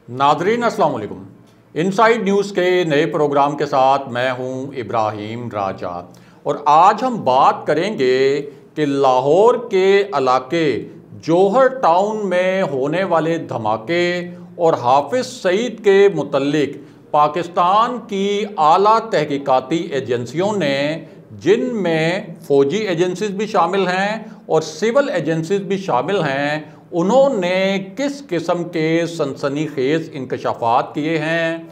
नाजरीन अस्सलाम वालेकुम। इनसाइड न्यूज़ के नए प्रोग्राम के साथ मैं हूं इब्राहिम राजा और आज हम बात करेंगे कि लाहौर के इलाके जौहर टाउन में होने वाले धमाके और हाफिज़ सईद के मुतल्लिक पाकिस्तान की आला तहकीकाती एजेंसियों ने, जिनमें फ़ौजी एजेंसीज भी शामिल हैं और सिविल एजेंसीज भी शामिल हैं, उन्होंने किस किस्म के सनसनीखेज इंकशाफात किए हैं।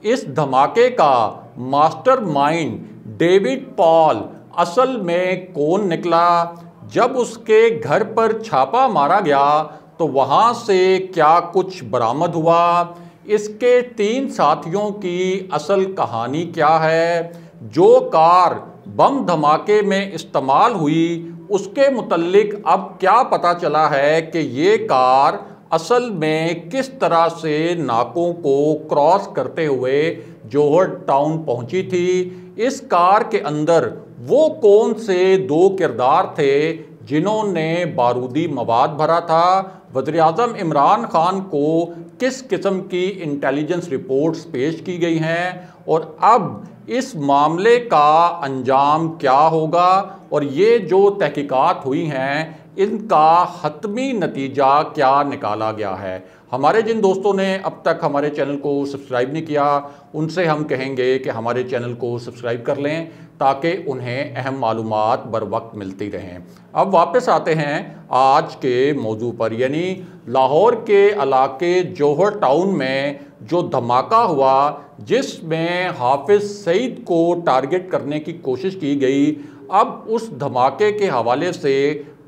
इस धमाके का मास्टरमाइंड डेविड पॉल असल में कौन निकला, जब उसके घर पर छापा मारा गया तो वहाँ से क्या कुछ बरामद हुआ, इसके 3 साथियों की असल कहानी क्या है, जो कार बम धमाके में इस्तेमाल हुई उसके मुतल्लिक अब क्या पता चला है कि ये कार असल में किस तरह से नाकों को क्रॉस करते हुए जौहर टाउन पहुंची थी। इस कार के अंदर वो कौन से 2 किरदार थे जिन्होंने बारूदी मवाद भरा था। वज़ीर-ए-आज़म इमरान खान को किस किस्म की इंटेलिजेंस रिपोर्ट्स पेश की गई हैं और अब इस मामले का अंजाम क्या होगा और ये जो तहकीकात हुई हैं इनका हतमी नतीजा क्या निकाला गया है। हमारे जिन दोस्तों ने अब तक हमारे चैनल को सब्सक्राइब नहीं किया उनसे हम कहेंगे कि हमारे चैनल को सब्सक्राइब कर लें ताकि उन्हें अहम मालूमात बर वक्त मिलती रहें। अब वापस आते हैं आज के मौजू पर, यानी लाहौर के इलाके जौहर टाउन में जो धमाका हुआ जिसमें हाफिज़ सईद को टारगेट करने की कोशिश की गई। अब उस धमाके के हवाले से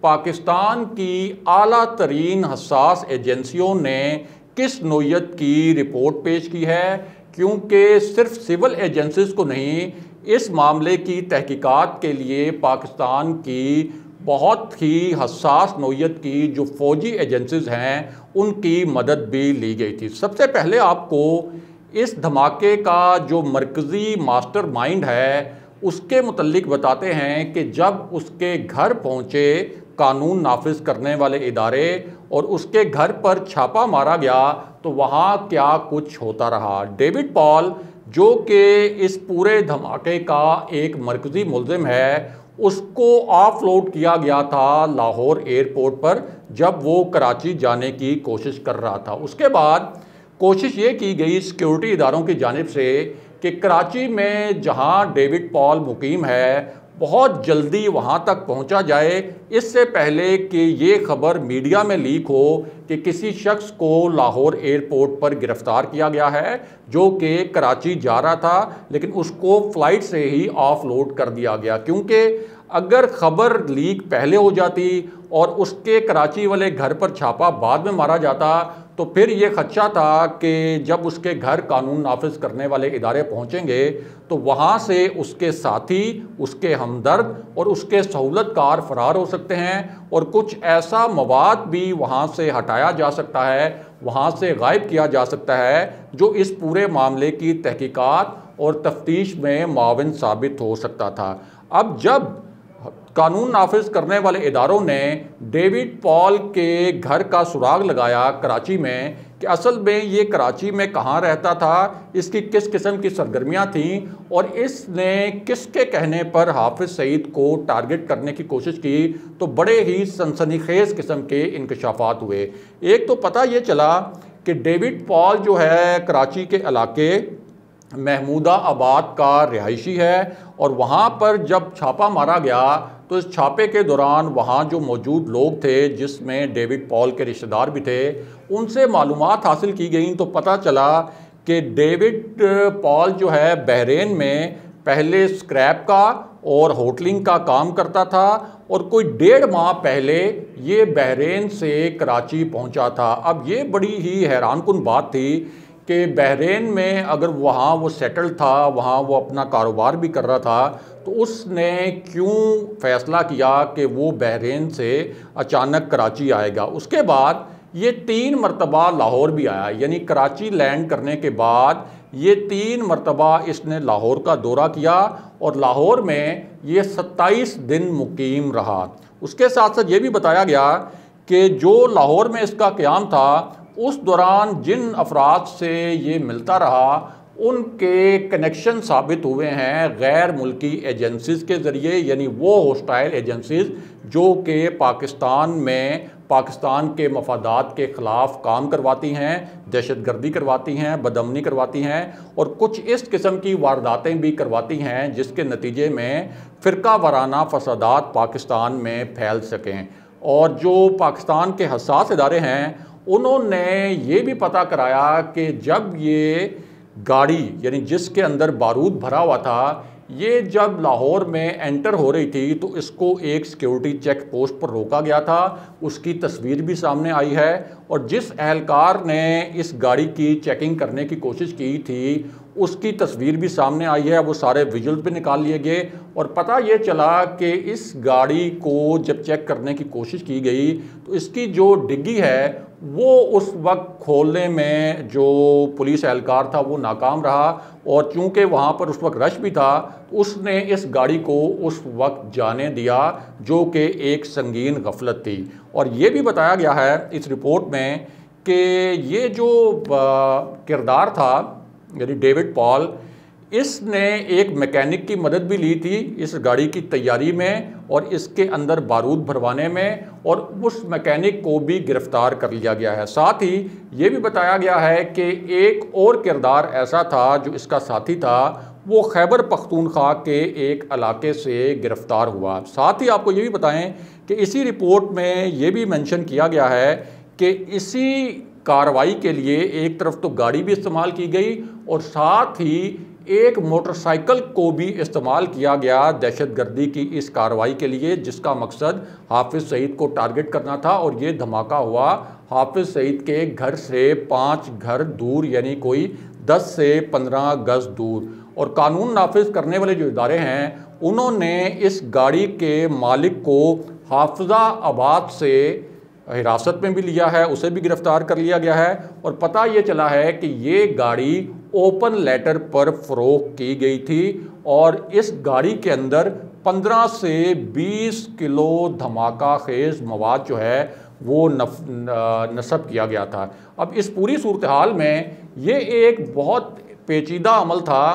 पाकिस्तान की आला तरीन हसास एजेंसियों ने किस नौयत की रिपोर्ट पेश की है, क्योंकि सिर्फ सिविल एजेंसीज को नहीं, इस मामले की तहकीकात के लिए पाकिस्तान की बहुत ही हसास नौयत की जो फ़ौजी एजेंसीज हैं उनकी मदद भी ली गई थी। सबसे पहले आपको इस धमाके का जो मरकज़ी मास्टरमाइंड है उसके मुतल्लिक बताते हैं कि जब उसके घर पहुँचे कानून नाफिज करने वाले इदारे और उसके घर पर छापा मारा गया तो वहाँ क्या कुछ होता रहा। डेविड पॉल जो कि इस पूरे धमाके का एक मरकज़ी मुल्ज़िम है, उसको ऑफलोड किया गया था लाहौर एयरपोर्ट पर जब वो कराची जाने की कोशिश कर रहा था। उसके बाद कोशिश ये की गई सिक्योरिटी इदारों की जानिब से कि कराची में जहां डेविड पॉल मुकीम है बहुत जल्दी वहां तक पहुंचा जाए, इससे पहले कि ये खबर मीडिया में लीक हो कि किसी शख्स को लाहौर एयरपोर्ट पर गिरफ्तार किया गया है जो कि कराची जा रहा था, लेकिन उसको फ़्लाइट से ही ऑफलोड कर दिया गया। क्योंकि अगर खबर लीक पहले हो जाती और उसके कराची वाले घर पर छापा बाद में मारा जाता तो फिर ये खदशा था कि जब उसके घर कानून नाफिज करने वाले इदारे पहुंचेंगे तो वहां से उसके साथी, उसके हमदर्द और उसके सहूलतकार फरार हो सकते हैं और कुछ ऐसा मवाद भी वहां से हटाया जा सकता है, वहां से गायब किया जा सकता है जो इस पूरे मामले की तहकीकात और तफ्तीश में मुआविन साबित हो सकता था। अब जब कानून नाफिज करने वाले इदारों ने डेविड पॉल के घर का सुराग लगाया कराची में कि असल में ये कराची में कहाँ रहता था, इसकी किस किस्म की सरगर्मियाँ थीं और इसने किसके कहने पर हाफिज़ सईद को टारगेट करने की कोशिश की, तो बड़े ही सनसनीखेज किस्म के इंकशाफात हुए। एक तो पता ये चला कि डेविड पॉल जो है कराची के इलाके महमूदा आबाद का रिहायशी है और वहाँ पर जब छापा मारा गया तो इस छापे के दौरान वहाँ जो मौजूद लोग थे जिसमें डेविड पॉल के रिश्तेदार भी थे, उनसे मालूमात हासिल की गई तो पता चला कि डेविड पॉल जो है बहरीन में पहले स्क्रैप का और होटलिंग का काम करता था और कोई 1.5 माह पहले ये बहरीन से कराची पहुँचा था। अब ये बड़ी ही हैरानकुन बात थी कि बहरीन में अगर वहाँ वो सेटल था, वहाँ वो अपना कारोबार भी कर रहा था, तो उसने क्यों फ़ैसला किया कि वो बहरीन से अचानक कराची आएगा। उसके बाद ये 3 मरतबा लाहौर भी आया, यानी कराची लैंड करने के बाद ये 3 मरतबा इसने लाहौर का दौरा किया और लाहौर में ये 27 दिन मुकीम रहा। उसके साथ साथ ये भी बताया गया कि जो लाहौर में इसका क़याम था उस दौरान जिन अफराद से ये मिलता रहा उनके कनेक्शन साबित हुए हैं गैर मुल्की एजेंसीज़ के ज़रिए, यानी वो होस्टाइल एजेंसीज़ जो कि पाकिस्तान में पाकिस्तान के मफादात के ख़िलाफ़ काम करवाती हैं, दहशतगर्दी करवाती हैं, बदअमनी करवाती हैं और कुछ इस किस्म की वारदातें भी करवाती हैं जिसके नतीजे में फ़िरका वाराना फसादात पाकिस्तान में फैल सकें। और जो पाकिस्तान के हसास इदारे हैं उन्होंने ये भी पता कराया कि जब ये गाड़ी यानी जिसके अंदर बारूद भरा हुआ था ये जब लाहौर में एंटर हो रही थी तो इसको एक सिक्योरिटी चेक पोस्ट पर रोका गया था। उसकी तस्वीर भी सामने आई है और जिस एहलकार ने इस गाड़ी की चेकिंग करने की कोशिश की थी उसकी तस्वीर भी सामने आई है। वो सारे विजुअल्स भी निकाल लिए गए और पता ये चला कि इस गाड़ी को जब चेक करने की कोशिश की गई तो इसकी जो डिग्गी है वो उस वक्त खोलने में जो पुलिस एहलकार था वो नाकाम रहा और चूंकि वहाँ पर उस वक्त रश भी था उसने इस गाड़ी को उस वक्त जाने दिया जो कि एक संगीन गफलत थी। और ये भी बताया गया है इस रिपोर्ट में कि ये जो किरदार था यानी डेविड पॉल इसने एक मैकेनिक की मदद भी ली थी इस गाड़ी की तैयारी में और इसके अंदर बारूद भरवाने में और उस मैकेनिक को भी गिरफ्तार कर लिया गया है। साथ ही ये भी बताया गया है कि एक और किरदार ऐसा था जो इसका साथी था वो खैबर पख्तूनख्वा के एक इलाके से गिरफ्तार हुआ। साथ ही आपको ये भी बताएं कि इसी रिपोर्ट में ये भी मेंशन किया गया है कि इसी कार्रवाई के लिए एक तरफ तो गाड़ी भी इस्तेमाल की गई और साथ ही एक मोटरसाइकिल को भी इस्तेमाल किया गया दहशतगर्दी की इस कार्रवाई के लिए जिसका मकसद हाफिज़ सईद को टारगेट करना था। और ये धमाका हुआ हाफिज़ सईद के घर से 5 घर दूर यानी कोई 10 से 15 गज दूर। और कानून नाफिज करने वाले जो इदारे हैं उन्होंने इस गाड़ी के मालिक को हाफिज़ा आबाद से हिरासत में भी लिया है, उसे भी गिरफ्तार कर लिया गया है। और पता ये चला है कि ये गाड़ी ओपन लेटर पर फ़रोख्त की गई थी और इस गाड़ी के अंदर 15 से 20 किलो धमाका खेज़ मवाद जो है वो नस्ब किया गया था। अब इस पूरी सूरत हाल में ये एक बहुत पेचीदा अमल था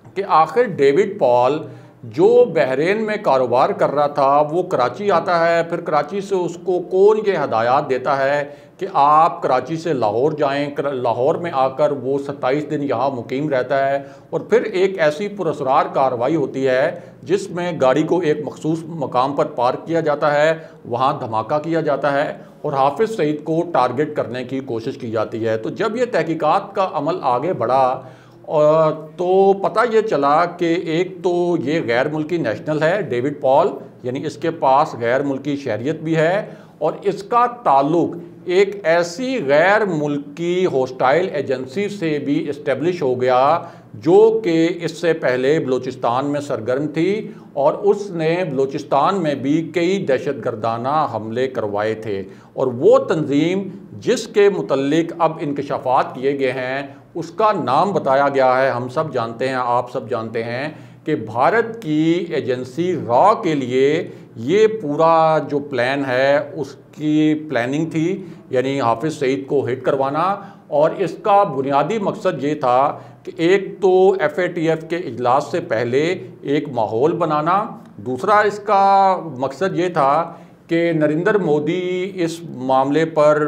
कि आखिर डेविड पॉल जो बहरीन में कारोबार कर रहा था वो कराची आता है, फिर कराची से उसको कौन ये हदायत देता है कि आप कराची से लाहौर जाएं, लाहौर में आकर वो 27 दिन यहाँ मुकीम रहता है और फिर एक ऐसी पुरअसरार कार्रवाई होती है जिसमें गाड़ी को एक मखसूस मकाम पर पार्क किया जाता है, वहाँ धमाका किया जाता है और हाफिज़ सईद को टारगेट करने की कोशिश की जाती है। तो जब ये तहकीकात का अमल आगे बढ़ा तो पता ये चला कि एक तो ये गैर मुल्की नेशनल है डेविड पॉल यानी इसके पास गैर मुल्की शहरियत भी है और इसका ताल्लुक़ एक ऐसी गैर मुल्की होस्टाइल एजेंसी से भी इस्टेब्लिश हो गया जो कि इससे पहले बलूचिस्तान में सरगर्म थी और उसने बलूचिस्तान में भी कई दहशतगर्दाना हमले करवाए थे। और वो तंजीम जिसके मुतल्लिक अब इंकशाफात किए गए हैं उसका नाम बताया गया है, हम सब जानते हैं, आप सब जानते हैं कि भारत की एजेंसी रॉ के लिए ये पूरा जो प्लान है उसकी प्लानिंग थी यानी हाफिज़ सईद को हिट करवाना। और इसका बुनियादी मकसद ये था कि एक तो FATF के इजलास से पहले एक माहौल बनाना, दूसरा इसका मकसद ये था कि नरेंद्र मोदी इस मामले पर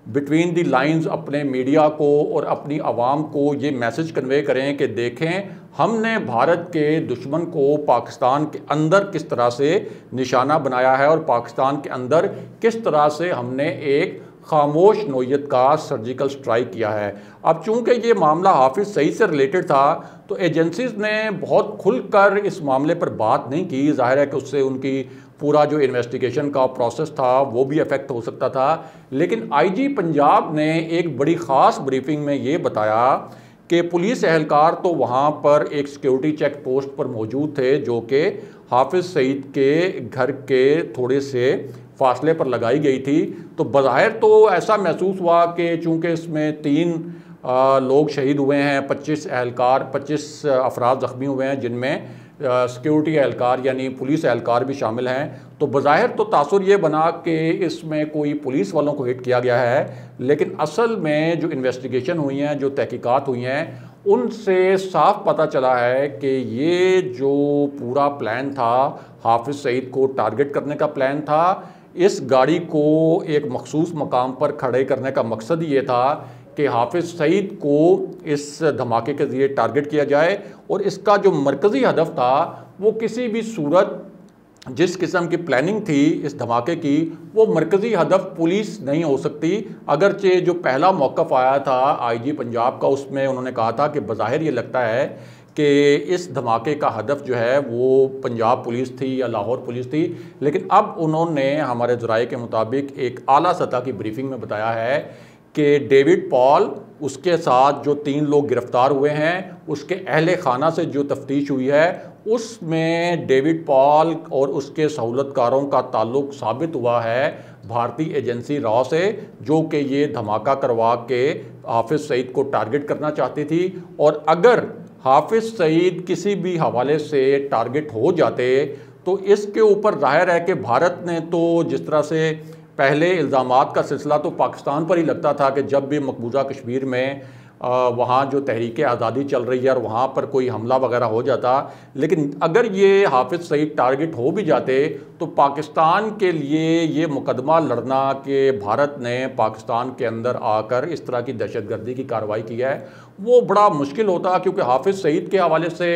बिटवीन दी लाइंस अपने मीडिया को और अपनी आवाम को ये मैसेज कन्वे करें कि देखें हमने भारत के दुश्मन को पाकिस्तान के अंदर किस तरह से निशाना बनाया है और पाकिस्तान के अंदर किस तरह से हमने एक खामोश नोयत का सर्जिकल स्ट्राइक किया है। अब चूंकि ये मामला हाफिज़ सईद से रिलेटेड था तो एजेंसीज़ ने बहुत खुलकर इस मामले पर बात नहीं की। ज़ाहिर है कि उससे उनकी पूरा जो इन्वेस्टिगेशन का प्रोसेस था वो भी अफेक्ट हो सकता था। लेकिन IG पंजाब ने एक बड़ी ख़ास ब्रीफिंग में ये बताया कि पुलिस एहलकार तो वहाँ पर एक सिक्योरिटी चेक पोस्ट पर मौजूद थे जो कि हाफिज़ सईद के घर के थोड़े से फासले पर लगाई गई थी। तो बज़ाहिर तो ऐसा महसूस हुआ कि चूँकि इसमें 3 लोग शहीद हुए हैं, 25 अफराद ज़ख्मी हुए हैं जिनमें सिक्योरिटी एहलकार यानी पुलिस एहलकार भी शामिल हैं। तो बज़ाहिर तो तासुर ये बना कि इसमें कोई पुलिस वालों को हिट किया गया है, लेकिन असल में जो इन्वेस्टिगेशन हुई हैं, जो तहकीकात हुई हैं, उनसे साफ पता चला है कि ये जो पूरा प्लान था, हाफिज़ सईद को टारगेट करने का प्लान था। इस गाड़ी को एक मखसूस मकाम पर खड़े करने का मकसद ये था कि हाफिज़ सईद को इस धमाके के ज़रिए टारगेट किया जाए, और इसका जो मरकज़ी हदफ था वो किसी भी सूरत जिस किस्म की प्लानिंग थी इस धमाके की, वो मरकज़ी हदफ पुलिस नहीं हो सकती। अगरचे जो पहला मौक़िफ़ आया था आईजी पंजाब का, उसमें उन्होंने कहा था कि बज़ाहिर ये लगता है कि इस धमाके का हदफ जो है वो पंजाब पुलिस थी या लाहौर पुलिस थी, लेकिन अब उन्होंने हमारे ज़राए के मुताबिक एक आला सतह की ब्रीफिंग में बताया है कि डेविड पॉल, उसके साथ जो 3 लोग गिरफ़्तार हुए हैं, उसके अहले खाना से जो तफ्तीश हुई है उसमें डेविड पॉल और उसके सहूलतकारों का ताल्लुक़ साबित हुआ है भारतीय एजेंसी रॉ से, जो कि ये धमाका करवा के हाफिज़ सईद को टारगेट करना चाहती थी। और अगर हाफिज़ सईद किसी भी हवाले से टारगेट हो जाते तो इसके ऊपर ज़ाहिर है कि भारत ने तो जिस तरह से पहले इल्ज़ामात का सिलसिला तो पाकिस्तान पर ही लगता था कि जब भी मकबूजा कश्मीर में वहाँ जो तहरीक आज़ादी चल रही है और वहाँ पर कोई हमला वगैरह हो जाता, लेकिन अगर ये हाफिज़ सईद टारगेट हो भी जाते तो पाकिस्तान के लिए ये मुकदमा लड़ना कि भारत ने पाकिस्तान के अंदर आकर इस तरह की दहशतगर्दी की कार्रवाई की है, वो बड़ा मुश्किल होता, क्योंकि हाफिज़ सईद के हवाले से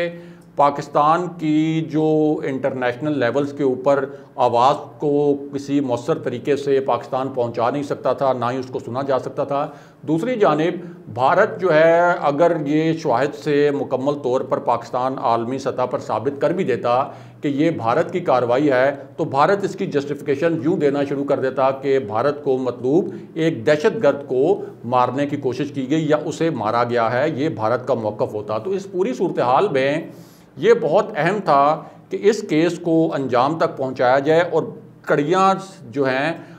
पाकिस्तान की जो इंटरनेशनल लेवल्स के ऊपर आवाज़ को किसी मौसर तरीके से पाकिस्तान पहुंचा नहीं सकता था, ना ही उसको सुना जा सकता था। दूसरी जानिब भारत जो है, अगर ये शवाहिद से मुकम्मल तौर पर पाकिस्तान आलमी सतह पर साबित कर भी देता कि ये भारत की कार्रवाई है, तो भारत इसकी जस्टिफिकेशन यूँ देना शुरू कर देता कि भारत को मतलूब एक दहशतगर्द को मारने की कोशिश की गई या उसे मारा गया है, ये भारत का मौक़िफ़ होता। तो इस पूरी सूरत हाल में ये बहुत अहम था कि इस केस को अंजाम तक पहुंचाया जाए और कड़ियाँ जो हैं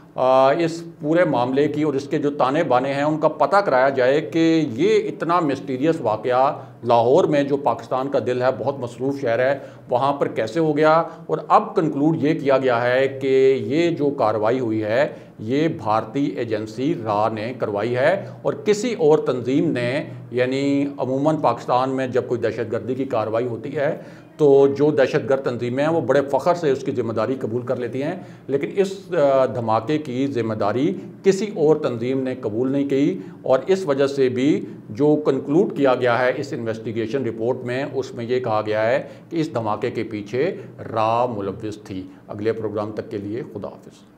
इस पूरे मामले की और इसके जो ताने बाने हैं उनका पता कराया जाए कि ये इतना मिस्टीरियस वाक़या लाहौर में, जो पाकिस्तान का दिल है, बहुत मसरूफ़ शहर है, वहाँ पर कैसे हो गया। और अब कंक्लूड ये किया गया है कि ये जो कार्रवाई हुई है ये भारतीय एजेंसी रॉ ने करवाई है और किसी और तंजीम ने, यानी अमूमन पाकिस्तान में जब कोई दहशतगर्दी की कार्रवाई होती है तो जो दहशतगर्द तंजीमें हैं वो बड़े फ़ख्र से उसकी ज़िम्मेदारी कबूल कर लेती हैं, लेकिन इस धमाके की ज़िम्मेदारी किसी और तंजीम ने कबूल नहीं की। और इस वजह से भी जो कंक्लूड किया गया है इस इन्वेस्टिगेशन रिपोर्ट में, उसमें ये कहा गया है कि इस धमाके के पीछे रॉ मुलव्विस थी। अगले प्रोग्राम तक के लिए खुदा हाफिज़।